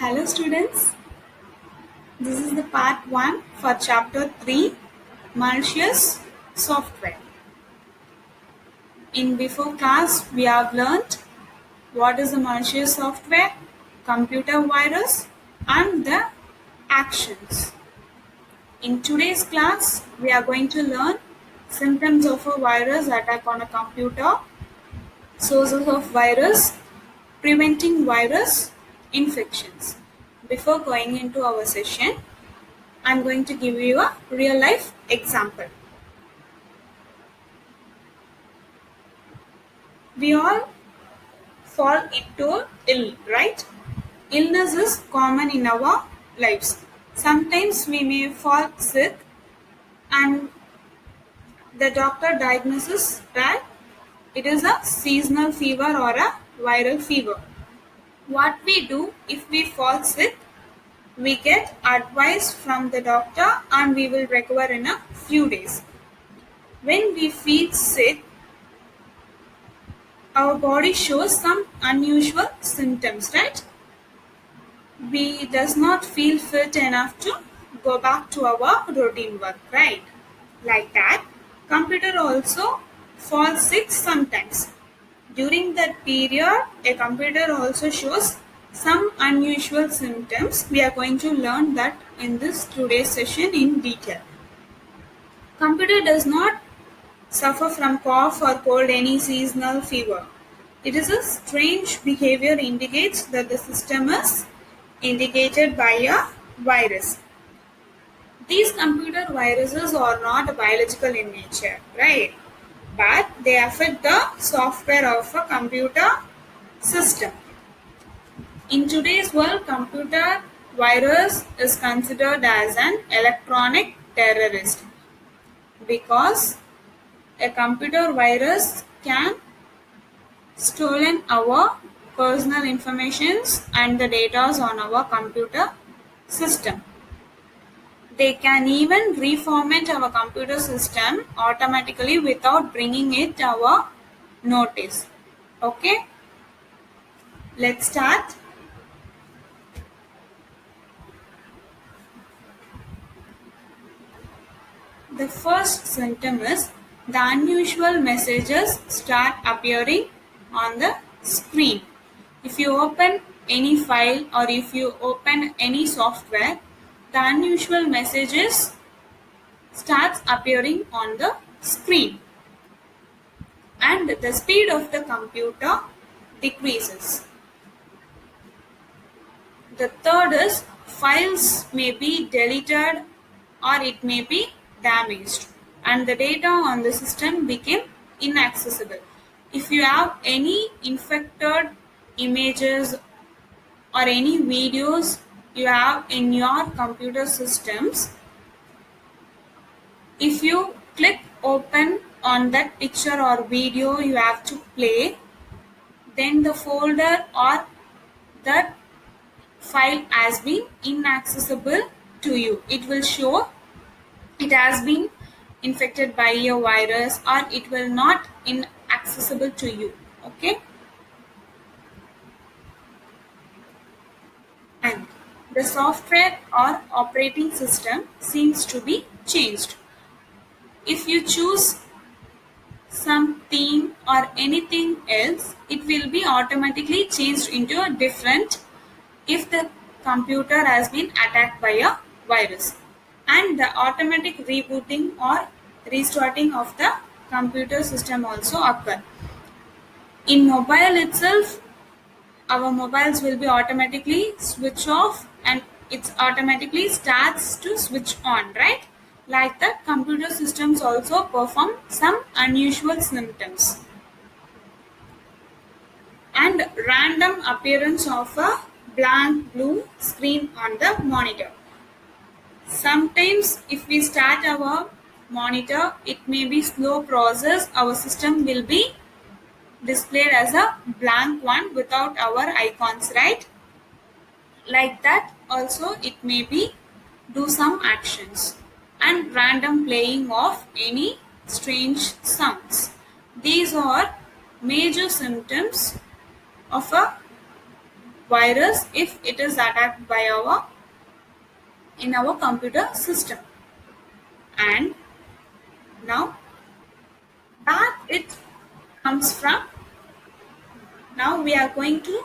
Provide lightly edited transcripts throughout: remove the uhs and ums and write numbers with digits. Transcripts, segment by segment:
Hello students, this is the part 1 for chapter 3 malicious software. In before class we have learnt what is a malicious software, computer virus and the actions. In today's class we are going to learn symptoms of a virus attack on a computer, sources of virus, preventing virus infections. Before going into our session, I'm going to give you a real life example. We all fall into ill, right? Illness is common in our lives. Sometimes we may fall sick and the doctor diagnoses that it is a seasonal fever or a viral fever. What we do if we fall sick, we get advice from the doctor and we will recover in a few days. When we feel sick, our body shows some unusual symptoms, right? We does not feel fit enough to go back to our routine work, right? Like that, computer also falls sick sometimes. During that period, a computer also shows some unusual symptoms. We are going to learn that in this today's session in detail. Computer does not suffer from cough or cold, any seasonal fever. It is a strange behavior indicates that the system is indicated by a virus. These computer viruses are not biological in nature, right? But they affect the software of a computer system. In today's world, computer virus is considered as an electronic terrorist because a computer virus can stolen our personal informations and the data on our computer system. They can even reformat our computer system automatically without bringing it our notice. Okay, let's start. The first symptom is the unusual messages start appearing on the screen. If you open any file or if you open any software, the unusual messages starts appearing on the screen and the speed of the computer decreases. The third is files may be deleted or it may be damaged and the data on the system became inaccessible. If you have any infected images or any videos you have in your computer systems, if you click open on that picture or video you have to play, then the folder or that file has been inaccessible to you. It will show it has been infected by a virus or it will not inaccessible to you. Okay, and the software or operating system seems to be changed. If you choose some theme or anything else, it will be automatically changed into a different if the computer has been attacked by a virus, and the automatic rebooting or restarting of the computer system also occur. In mobile itself, our mobiles will be automatically switch off and it automatically starts to switch on, right? Like that, computer systems also perform some unusual symptoms. And random appearance of a blank blue screen on the monitor. Sometimes if we start our monitor, it may be slow process, our system will be displayed as a blank one without our icons, right? Like that also it may be do some actions and random playing of any strange sounds. These are major symptoms of a virus if it is attacked by our in our computer system. And now that it comes from, now we are going to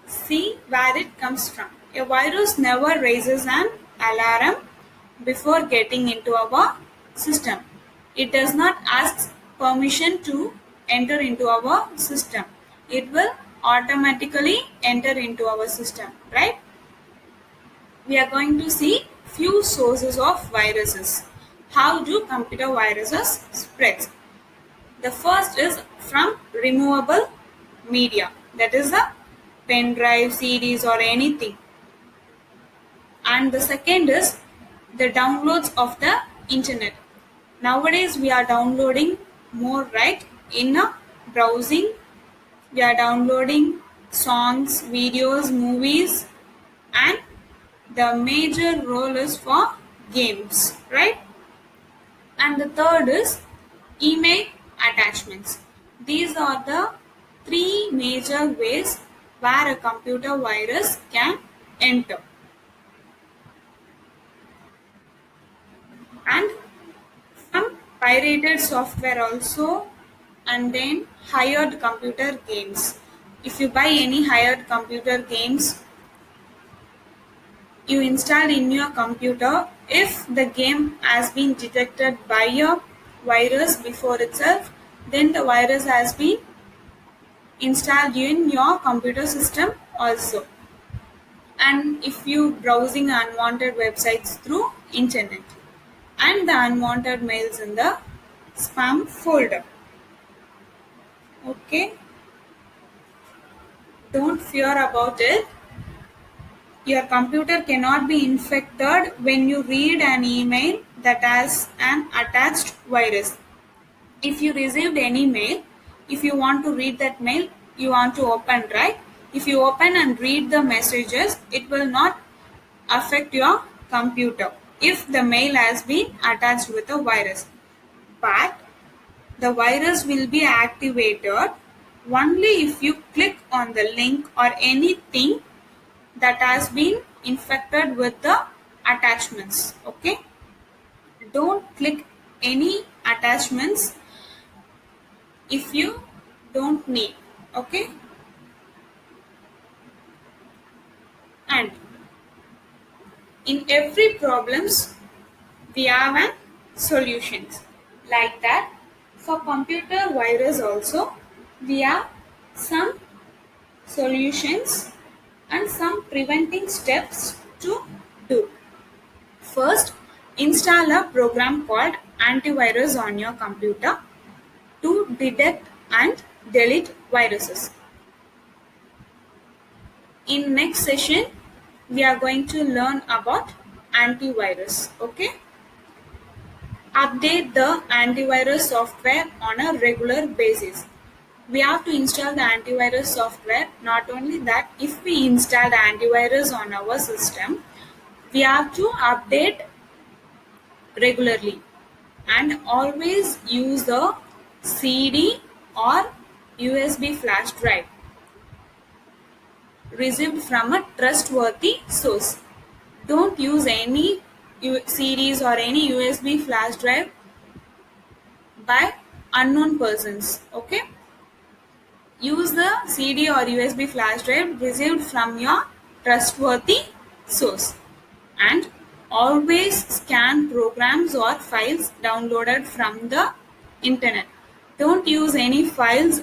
see where it comes from. A virus never raises an alarm before getting into our system. It does not ask permission to enter into our system. It will automatically enter into our system, right? We are going to see few sources of viruses. How do computer viruses spread? The first is from removable media, that is a pen drive, CDs or anything. And the second is the downloads of the internet. Nowadays we are downloading more, right? In a browsing, we are downloading songs, videos, movies, and the major role is for games, right? And the third is email attachments. These are the three major ways where a computer virus can enter. And some pirated software also, and then hired computer games. If you buy any hired computer games, you install in your computer, if the game has been detected by a virus before itself, then the virus has been installed in your computer system also. And if you browsing unwanted websites through internet, and the unwanted mails in the spam folder. Okay, don't fear about it. Your computer cannot be infected when you read an email that has an attached virus. If you received any mail, if you want to read that mail, you want to open, right? If you open and read the messages, it will not affect your computer if the mail has been attached with a virus. But the virus will be activated only if you click on the link or anything that has been infected with the attachments. Okay, don't click any attachments if you don't need. Okay, and in every problems we have an solutions. Like that, for computer virus also we have some solutions and some preventing steps to do. First, install a program called antivirus on your computer to detect and delete viruses. In next session, we are going to learn about antivirus. Okay? Update the antivirus software on a regular basis. We have to install the antivirus software. Not only that, if we install the antivirus on our system, we have to update regularly and always use a CD or USB flash drive received from a trustworthy source. Don't use any CDs or any USB flash drive by unknown persons. Okay? Use the CD or USB flash drive received from your trustworthy source. And always scan programs or files downloaded from the internet. Don't use any files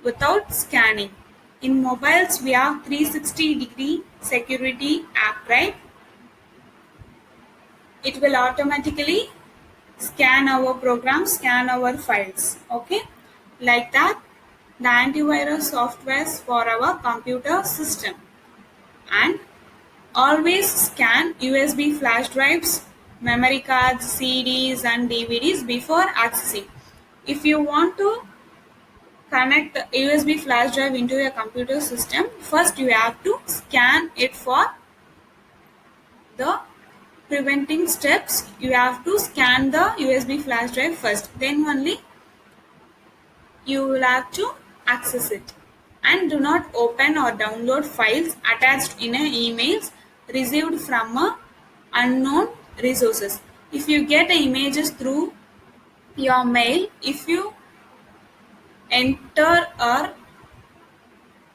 without scanning. In mobiles, we have 360-degree security app, right? It will automatically scan our programs, scan our files. Okay, like that, the antivirus softwares for our computer system. And always scan USB flash drives, memory cards, CDs and DVDs before accessing. If you want to connect the USB flash drive into your computer system, first you have to scan it for the preventing steps. You have to scan the USB flash drive first, then only you will have to access it. And do not open or download files attached in emails received from unknown resources. If you get images through your mail, if you enter or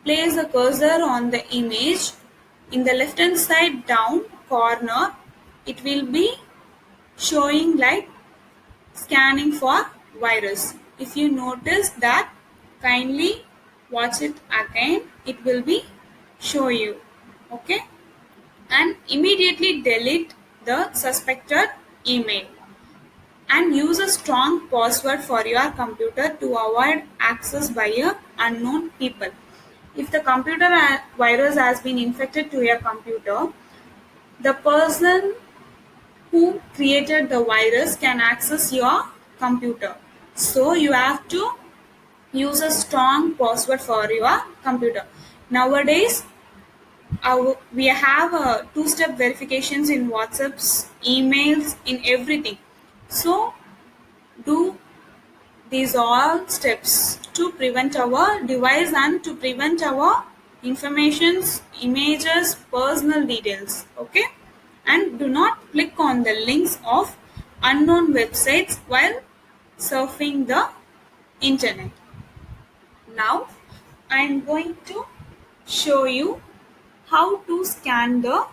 place a cursor on the image in the left hand side down corner, it will be showing like scanning for virus. If you notice that, kindly watch it again. It will be show you. Okay, and immediately delete the suspected email and use a strong password for your computer to avoid access by unknown people. If the computer virus has been infected to your computer, the person who created the virus can access your computer. So you have to use a strong password for your computer. Nowadays, we have two-step verifications in WhatsApps, emails, in everything. So do these all steps to prevent our device and to prevent our informations, images, personal details. Okay, and do not click on the links of unknown websites while surfing the internet. Now I am going to show you how to scan the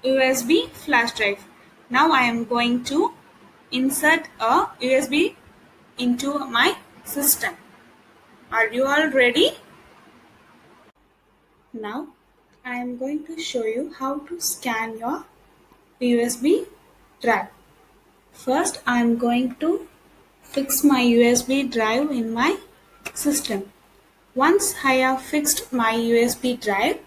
USB flash drive. Now I am going to insert a USB into my system. Are you all ready? Now I am going to show you how to scan your USB drive. First I am going to fix my USB drive in my system. Once I have fixed my USB drive,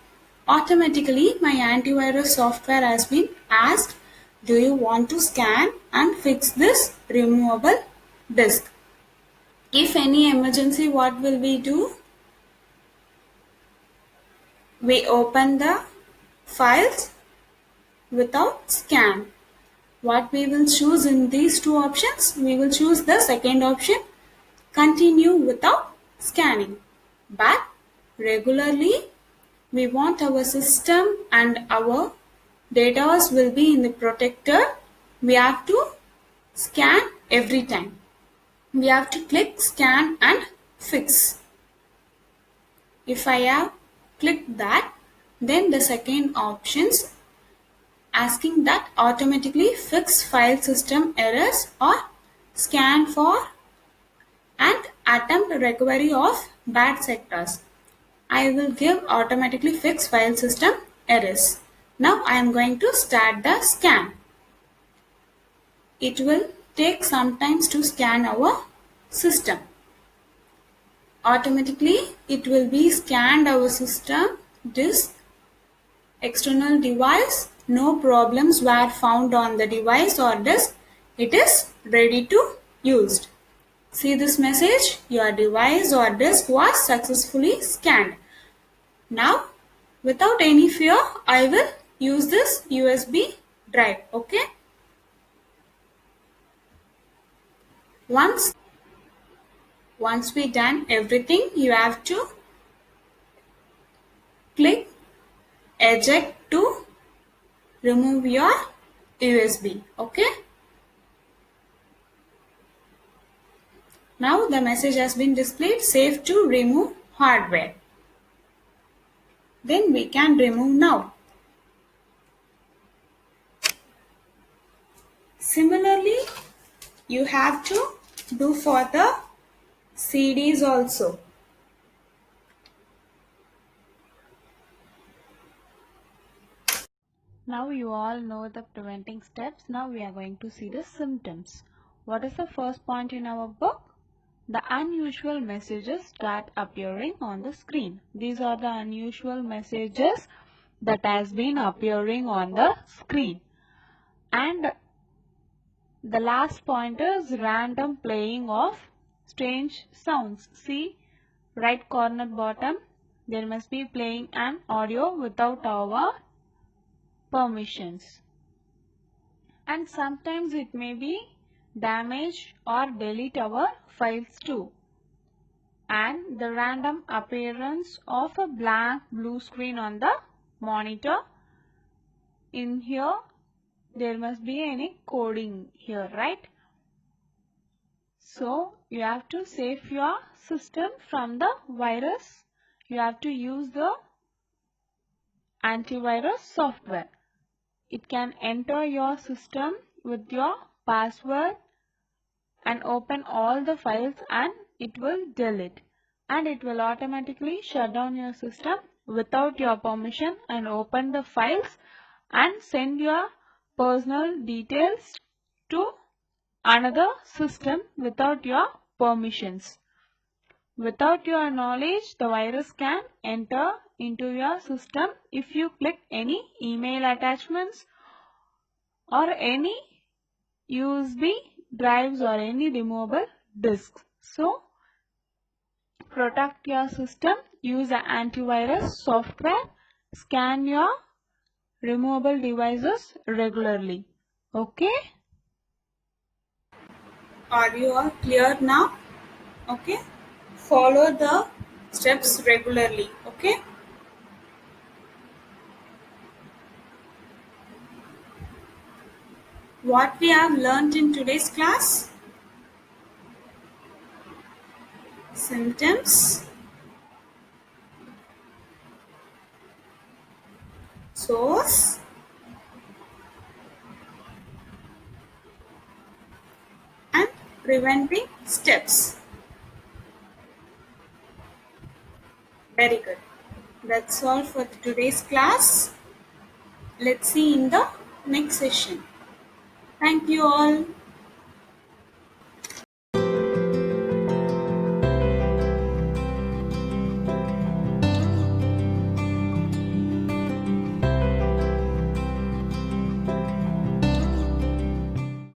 automatically my antivirus software has been asked, do you want to scan and fix this removable disk? If any emergency, what will we do? We open the files without scan. What we will choose in these two options? We will choose the second option, continue without scanning. But regularly we want our system and our data will be in the protector. We have to scan every time. We have to click scan and fix. If I have clicked that, then the second options asking that automatically fix file system errors or scan for and attempt recovery of bad sectors. I will give automatically fix file system errors. Now I am going to start the scan. It will take some time to scan our system. Automatically it will be scanned our system, disk, external device. No problems were found on the device or disk. It is ready to used. See this message, your device or disk was successfully scanned. Now without any fear I will use this USB drive. Okay, once we done everything, you have to click eject to remove your USB. Okay, now the message has been displayed, safe to remove hardware. Then we can remove now. Similarly, you have to do for the CDs also. Now you all know the preventing steps. Now we are going to see the symptoms. What is the first point in our book? The unusual messages start appearing on the screen. These are the unusual messages that has been appearing on the screen. And the last point is random playing of strange sounds. See, right corner bottom, there must be playing an audio without our permissions. And sometimes it may be damage or delete our files too. and the random appearance of a blank blue screen on the monitor. In here, there must be any coding here, right? So you have to save your system from the virus. You have to use the antivirus software. It can enter your system with your password and open all the files, and it will delete, and it will automatically shut down your system without your permission and open the files and send your personal details to another system without your permissions. Without your knowledge, the virus can enter into your system if you click any email attachments or any USB drives or any removable disks. So, protect your system, use an antivirus software, scan your removable devices regularly. Okay? Are you all clear now? Okay. Follow the steps regularly. Okay. What we have learned in today's class? Symptoms, source, and preventing steps. Very good. That's all for today's class. Let's see in the next session. Thank you all.